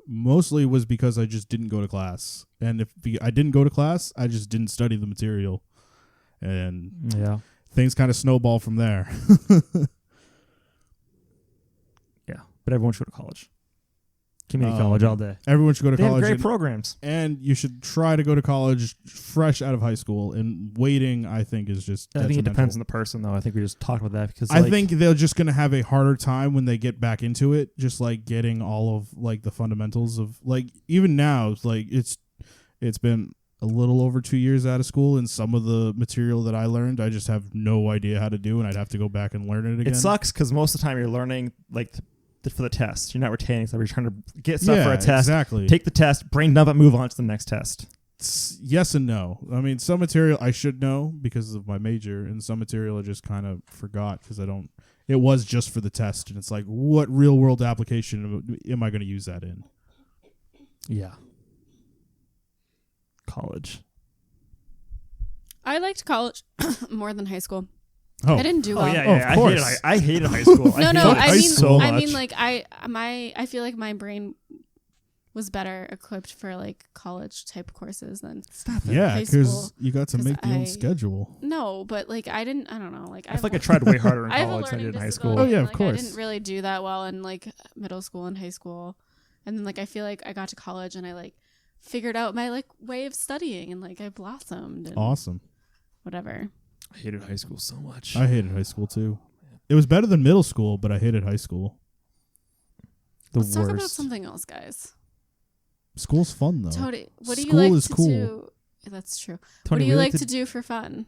mostly was because I just didn't go to class. And if I didn't go to class, I just didn't study the material, and things kind of snowball from there. But everyone should go to college. Community college all day. Everyone should go to college. They have great programs. And you should try to go to college fresh out of high school. And waiting, I think, is just I think it depends on the person, though. I think we just talked about that. Because I think they're just going to have a harder time when they get back into it. Just like getting all of like the fundamentals of like even now, like it's been a little over 2 years out of school, and some of the material that I learned, I just have no idea how to do, and I'd have to go back and learn it again. It sucks because most of the time you're learning like for the test. You're not retaining stuff. You're trying to get stuff for a test. Exactly. Take the test, brain dump it, move on to the next test. Yes and no. I mean, some material I should know because of my major, and some material I just kind of forgot because it was just for the test, and it's like, what real world application am I going to use that in? Yeah. College. I liked college more than high school. Oh. I didn't do well. Of course. I hated high school. I mean, like I feel like my brain was better equipped for like college type courses than yeah, because you got to make your own schedule. No, but like I don't know. Like I feel like I tried way harder in college than I did in high school. Oh yeah, of like, course. I didn't really do that well in like middle school and high school, and then like I feel like I got to college and I like figured out my like way of studying and like I blossomed. And awesome. Whatever. I hated high school so much. I hated high school too. It was better than middle school, but I hated high school. Let's talk about something else, guys. School's fun though. Tony, what do you School like is to cool. do? That's true. Tony, what do you like to do for fun?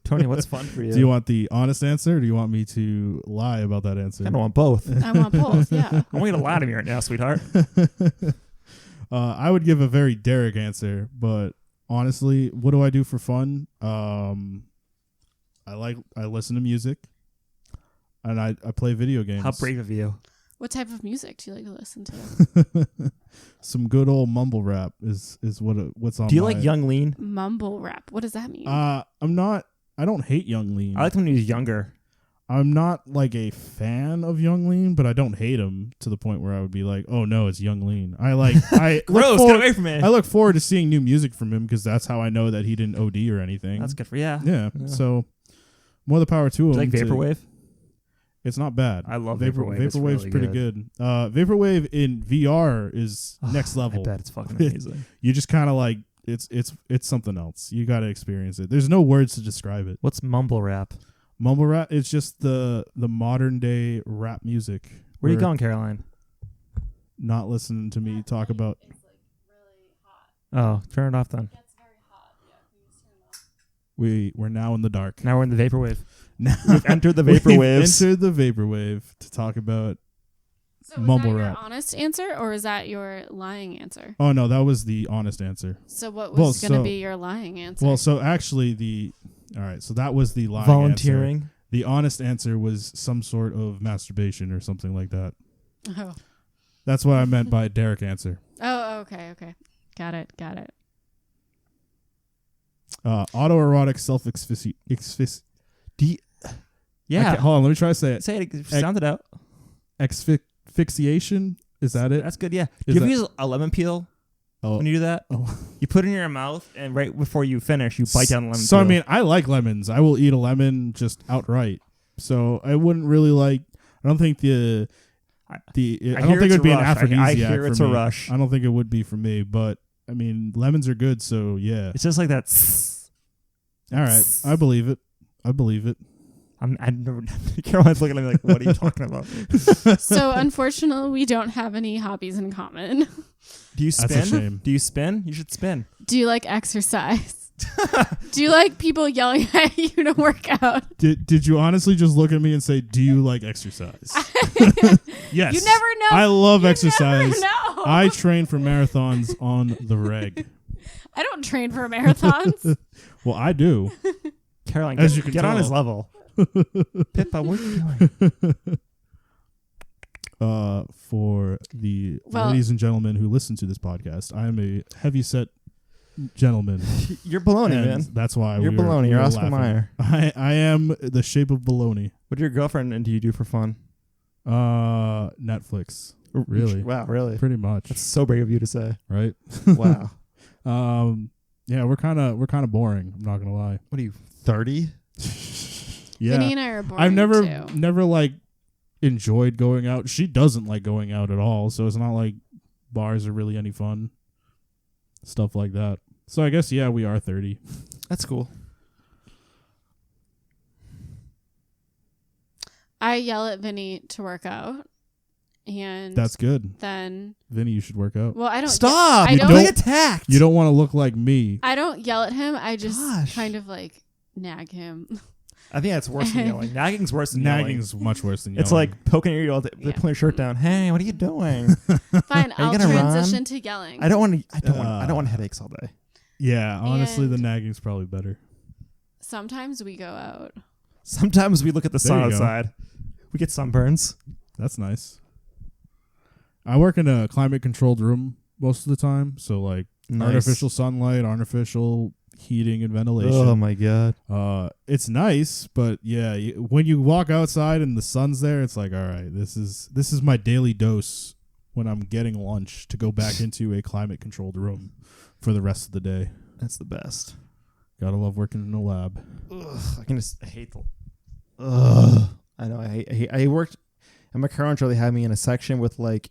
Tony, what's fun for you? Do you want the honest answer, or do you want me to lie about that answer? I don't want both. I want both. Yeah. I want you to lie to me right now, sweetheart. I would give a very Derek answer, but honestly, what do I do for fun? I listen to music, and I play video games. How brave of you. What type of music do you like to listen to? Some good old mumble rap is what's on. Do you like Young Lean? Mumble rap. What does that mean? I don't hate Young Lean. I like him when he was younger. I'm not like a fan of Young Lean, but I don't hate him to the point where I would be like, oh no, it's Young Lean. Gross, get away from me. I look forward to seeing new music from him because that's how I know that he didn't OD or anything. That's good for you. Yeah. So more the power to him. Do you like Vaporwave? It's not bad. I love Vaporwave. Vaporwave's really pretty good. Vaporwave in VR is next level. I bet it's fucking amazing. You just kind of like it's something else. You got to experience it. There's no words to describe it. What's mumble rap? Mumble rap. It's just the modern day rap music. Where are you going, Caroline? Not listening to me talk about. It's like really hot. Oh, turn it off then. It gets very hot. Yeah, please turn it off. We're now in the dark. Now we're in the Vaporwave. Now We've entered the we've Vaporwaves. entered the Vaporwave to talk about. So was Mumble that rap. your honest answer or is that your lying answer? Oh no, that was the honest answer. So what was going to so- be your lying answer? Well, so actually all right, so that was the lying Volunteering. answer. The honest answer was some sort of masturbation or something like that. Oh. That's what I meant by Derek answer. Oh, okay. Got it. Autoerotic Yeah. hold on, let me try to say it. Say it. Sound it out. Asphyxiation? Is that it? That's good, yeah. Is Do you ever that- use a lemon peel Oh. when you do that? Oh. You put it in your mouth, and right before you finish, you bite down the lemon So, peel. I mean, I like lemons. I will eat a lemon just outright. So, I wouldn't really like... I don't think I don't think it would be an aphrodisiac I hear for it's me. a rush. I don't think it would be for me, but, I mean, lemons are good, so, yeah. It's just like that. All right. I believe it. I never. Caroline's looking at me like, "What are you talking about?" So unfortunately, we don't have any hobbies in common. Do you spin? That's a shame. Do you spin? You should spin. Do you like exercise? Do you like people yelling at you to work out? Did you honestly just look at me and say, "Do you like exercise?" Yes. You never know. I love You exercise. never know. I train for marathons on the reg. I don't train for marathons. Well, I do. Caroline, As you can get on tell. his level. Pippa, what are you doing? For the ladies and gentlemen who listen to this podcast, I am a heavy-set gentleman. You're baloney, and man. that's why You're baloney. You're Oscar Mayer. I am the shape of baloney. What do your girlfriend and do you do for fun? Netflix. Really? Wow, really? Pretty much. That's so brave of you to say. Right? Wow. Yeah, we're kind of boring. I'm not gonna lie. What are you, 30? Yeah, Vinny and I are boring I've too. never like enjoyed going out. She doesn't like going out at all, so it's not like bars are really any fun. Stuff like that. So I guess yeah, we are 30. That's cool. I yell at Vinny to work out, and That's good. then Vinny, you should work out. well, I don't Stop! I You don't- don't get attacked. You don't want to look like me. I don't yell at him. I just Gosh. kind of like nag him. I think that's worse than yelling. Nagging's worse than yelling. Nagging's much worse than yelling. It's like poking your ear. They Yeah. pull your shirt down. Hey, what are you doing? Fine, you I'll gonna transition run? to yelling. I don't want. I don't want headaches all day. yeah. Honestly, the And- nagging's probably better. Sometimes we go out. Sometimes we look at the sun There you go. outside. We get sunburns. That's nice. I work in a climate-controlled room most of the time, so like artificial sunlight, artificial heating and ventilation. Oh my god. It's nice, but yeah, when you walk outside and the sun's there, it's like, all right, this is my daily dose when I'm getting lunch to go back into a climate-controlled room for the rest of the day. That's the best. Gotta love working in a lab. Ugh, I hate the. Ugh. I know. I worked at my current job. They had me in a section with like.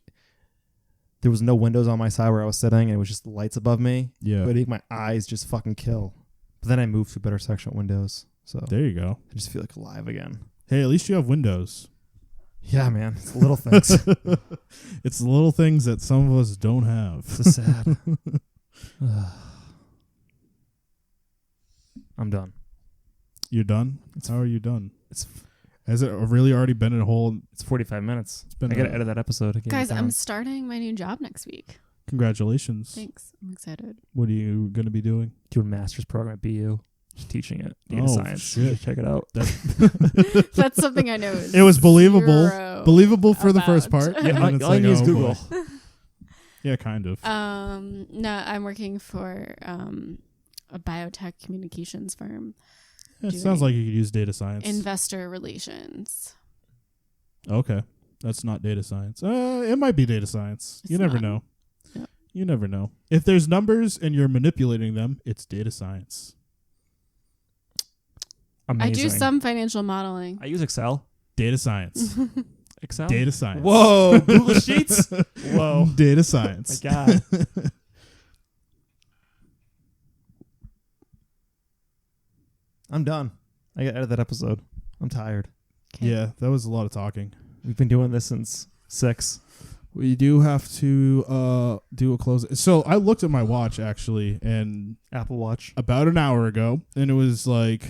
There was no windows on my side where I was sitting, and it was just lights above me. Yeah. It would make my eyes just fucking kill. But then I moved to a better section with windows, so There you go. I just feel like alive again. Hey, at least you have windows. Yeah, man. It's the little things. It's the little things that some of us don't have. It's so sad. I'm done. You're done? How are you done? It's Has it really already been a whole... It's 45 minutes. It's been I got to edit that episode again. Guys, I'm starting my new job next week. Congratulations. Thanks. I'm excited. What are you going to be doing? doing a master's program at BU. Just teaching it. Data Oh, science. shit. Check it out. That's something I know is It was believable. zero Believable for the first part. Yeah, and then it's all you need is oh, Google. boy. Yeah, kind of. No, I'm working for a biotech communications firm. It sounds like you could use data science. Investor relations. Okay. That's not data science. It might be data science. You never know. Yep. You never know. If there's numbers and you're manipulating them, it's data science. Amazing. I do some financial modeling. I use Excel. Data science. Excel? Data science. Whoa. Google Sheets? Whoa. Data science. My God. I'm done. I got out of that episode. I'm tired. Okay. Yeah, that was a lot of talking. We've been doing this since 6. We do have to do a close. So I looked at my watch actually, and Apple Watch. about an hour ago, and it was like,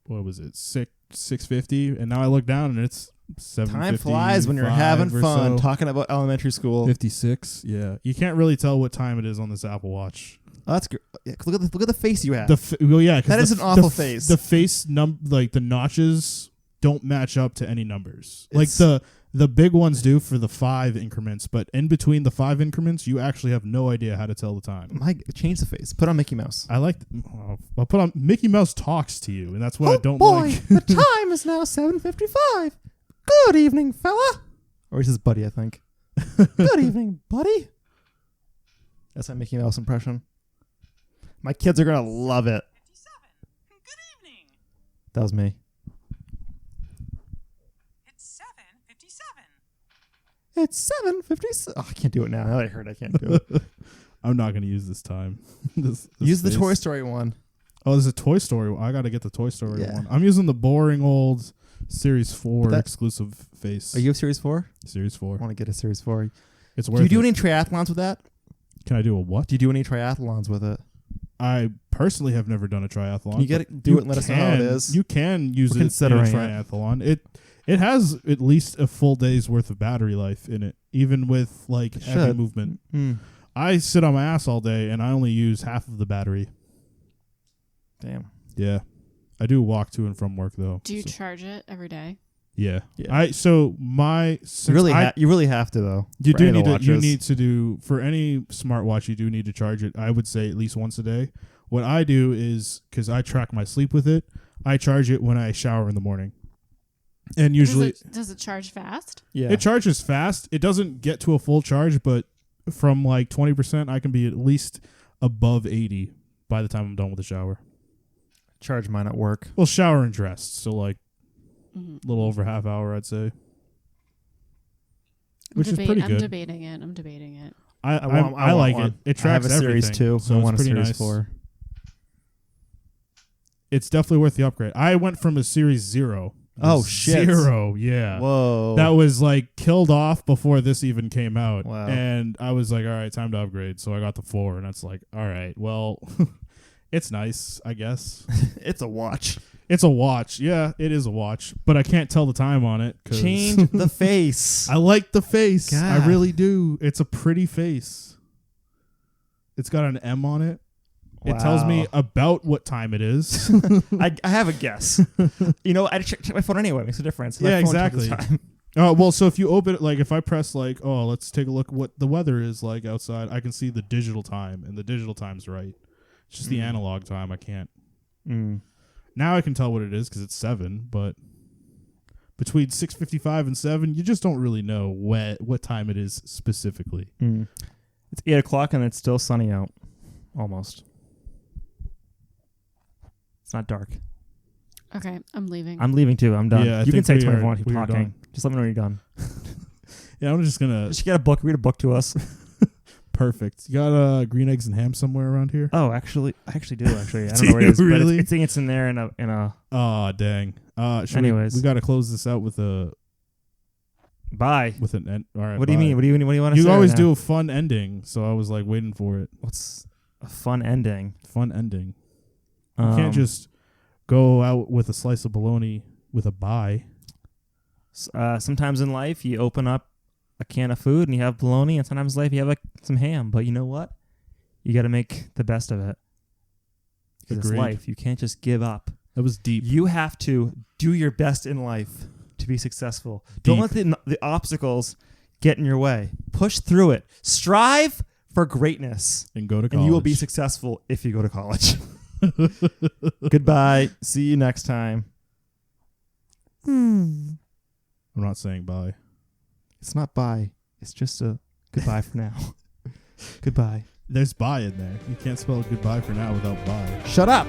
what was it, 6:50, and now I look down and it's 7:55. Time flies when you're having fun so. talking about elementary school. 56. Yeah, you can't really tell what time it is on this Apple Watch. Oh, that's good. Yeah, look at the face you have. Well, yeah, 'cause that is an awful face. The face like the notches don't match up to any numbers. Like the big ones do for the 5 increments, but in between the 5 increments, you actually have no idea how to tell the time. Change the face. Put on Mickey Mouse. I like. I'll put on Mickey Mouse talks to you, and that's what I don't boy, like. the time is now 7:55. Good evening, fella. Or he says buddy, I think. Good evening, buddy. That's my Mickey Mouse impression. My kids are going to love it. 57. Good evening. That was me. It's 7:57. It's 7:57. Oh, I can't do it now. Now that I heard I can't do it. I'm not going to use this time. this Use the face. Toy Story one. Oh, there's a Toy Story one. I got to get the Toy Story Yeah. one. I'm using the boring old Series 4 exclusive face. Are you have Series 4? Series 4. I want to get a Series 4. It's Do worth you do it. any triathlons with that? Can I do a what? Do you do any triathlons with it? I personally have never done a triathlon. Can you get it, do it and let us know how it is? You can use We're it in a considering it. triathlon. It has at least a full day's worth of battery life in it, even with like It heavy should. movement. Mm. I sit on my ass all day and I only use half of the battery. Damn. Yeah. I do walk to and from work though. Do you so- charge it every day? Yeah. Yeah. You You really have to though. You for do any of need the to. You watches. need to do for any smartwatch. You do need to charge it. I would say at least once a day. What I do is because I track my sleep with it. I charge it when I shower in the morning, and usually Does it charge fast? Yeah. it charges fast. It doesn't get to a full charge, but from like 20%, I can be at least above 80 by the time I'm done with the shower. Charge mine at work. Well, shower and dressed, so like Mm-hmm. a little over half hour, I'd say, which is pretty I'm good. debating it. I want like one. it. It tracks I have a Series everything, 2, so I it's want a pretty Series nice. 4. It's definitely worth the upgrade. I went from a Series 0. Oh, shit. 0, yeah. Whoa. That was like killed off before this even came out. Wow. And I was like, all right, time to upgrade. So I got the 4, and that's like, all right, well, it's nice, I guess. It's a watch. It's a watch. Yeah, it is a watch. But I can't tell the time on it. Change the face. I like the face. God. I really do. It's a pretty face. It's got an M on it. It tells me Wow. about what time it is. I have a guess. You know, I check my phone anyway. It makes a difference. My Yeah, phone tells exactly. the time. Well, so if you open it, like if I press like, oh, let's take a look what the weather is like outside, I can see the digital time, and the digital time's right. It's just the analog time. I can't. Now I can tell what it is because it's 7, but between 6:55 and 7, you just don't really know what time it is specifically. It's 8 o'clock and it's still sunny out. Almost. It's not dark. Okay, I'm leaving. I'm leaving too. I'm done. Yeah, I you can think say we 24 are- and keep we are talking. done. Just let me know when you're done. Yeah, I'm just gonna. Just get a book. Read a book to us. Perfect. You got green eggs and ham somewhere around here? Oh, actually, I do. Actually, I Do don't know where it you is, really? but it's in there in a. Oh, dang. Anyways. we got to close this out with a Bye. with an end. All right. What do you bye. mean? What do you want to say? You always right do now? a fun ending, so I was like waiting for it. What's a fun ending? Fun ending. You can't just go out with a slice of bologna with a bye. Sometimes in life, you open up a can of food and you have bologna, and sometimes in life you have some ham. But you know what? You got to make the best of it. Because it's Agreed. life. You can't just give up. That was deep. You have to do your best in life. to be successful. Don't let the obstacles get in your way. Push through it. Strive for greatness. And go to college. And you will be successful if you go to college. Goodbye. See you next time. I'm not saying bye. It's not bye. It's just a goodbye for now. Goodbye. There's bye in there. You can't spell goodbye for now without bye. Shut up.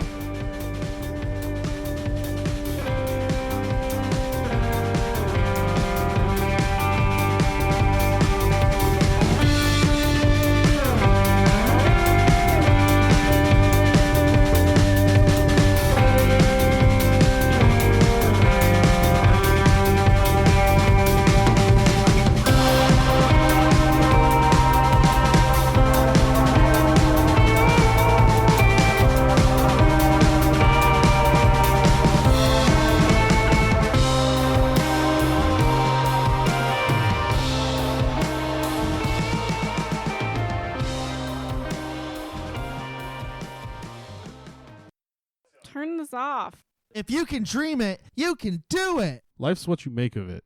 Turn this off. If you can dream it, you can do it. Life's what you make of it.